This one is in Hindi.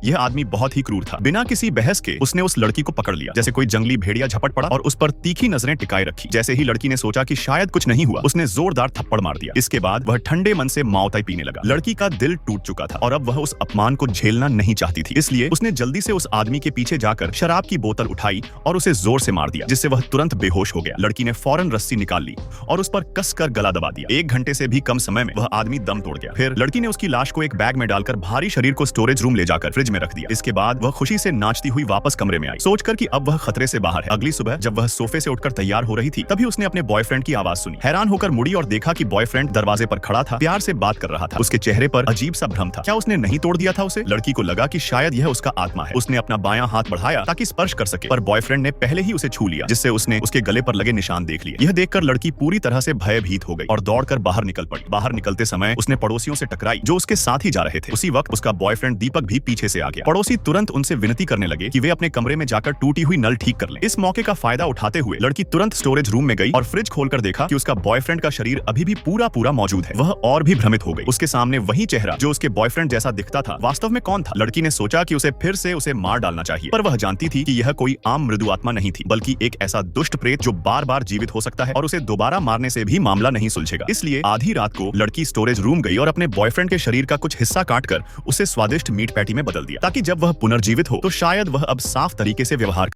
यह आदमी बहुत ही क्रूर था। बिना किसी बहस के उसने उस लड़की को पकड़ लिया, जैसे कोई जंगली भेड़िया झपट पड़ा और उस पर तीखी नजरें टिकाए रखी। जैसे ही लड़की ने सोचा कि शायद कुछ नहीं हुआ, उसने जोरदार थप्पड़ मार दिया। इसके बाद वह ठंडे मन से माओताई पीने लगा। लड़की का दिल टूट चुका था और अब वह उस अपमान को झेलना नहीं चाहती थी, इसलिए उसने जल्दी से उस आदमी के पीछे जाकर शराब की बोतल उठाई और उसे जोर से मार दिया, जिससे वह तुरंत बेहोश हो गया। लड़की ने फौरन रस्सी निकाल ली और उस पर कसकर गला दबा दिया। 1 घंटे से भी कम समय में वह आदमी दम तोड़ गया। फिर लड़की ने उसकी लाश को एक बैग में डालकर भारी शरीर को स्टोरेज रूम ले जाकर फ्रिज में रख दिया। इसके बाद वह खुशी से नाचती हुई वापस कमरे में आई, सोचकर कि अब वह खतरे से बाहर है। अगली सुबह जब वह सोफे से उठकर तैयार हो रही थी, तभी उसने अपने बॉयफ्रेंड की आवाज सुनी। हैरान होकर मुड़ी और देखा कि बॉयफ्रेंड दरवाजे पर खड़ा था, प्यार से बात कर रहा था। उसके चेहरे पर अजीब सा भ्रम था। क्या उसने नहीं तोड़ दिया था उसे? लड़की को लगा कि शायद यह उसका आत्मा है। उसने अपना बायां हाथ बढ़ाया ताकि स्पर्श कर सके, पर बॉयफ्रेंड ने पहले ही उसे छू लिया, जिससे उसने उसके गले पर लगे निशान देख लिए। यह देखकर लड़की पूरी तरह से भयभीत हो गई और दौड़कर बाहर निकल पड़ी। बाहर निकलते समय उसने पड़ोसियों से टकराई जो उसके साथ ही जा रहे थे। उसी वक्त उसका बॉयफ्रेंड दीपक भी पीछे से आ गया। पड़ोसी तुरंत उनसे विनती करने लगे कि वे अपने कमरे में जाकर टूटी हुई नल ठीक कर लें। इस मौके का फायदा उठाते हुए लड़की तुरंत स्टोरेज रूम में गई और फ्रिज खोलकर देखा कि उसका बॉयफ्रेंड का शरीर अभी भी पूरा मौजूद है। वह और भी भ्रमित हो गई। उसके सामने वही चेहरा जो उसके बॉयफ्रेंड जैसा दिखता था, वास्तव में कौन था? लड़की ने सोचा कि उसे फिर से उसे मार डालना चाहिए, पर वह जानती थी कि यह कोई आम मृदु आत्मा नहीं थी, बल्कि एक ऐसा दुष्ट प्रेत जो बार-बार जीवित हो सकता है और उसे दोबारा मारने से भी मामला नहीं सुलझेगा। इसलिए आधी रात को लड़की स्टोरेज रूम गई और अपने बॉयफ्रेंड के शरीर का कुछ हिस्सा काटकर उसे स्वादिष्ट मीट पैटी में बदल दिया, ताकि जब वह पुनर्जीवित हो तो शायद वह अब साफ तरीके से व्यवहार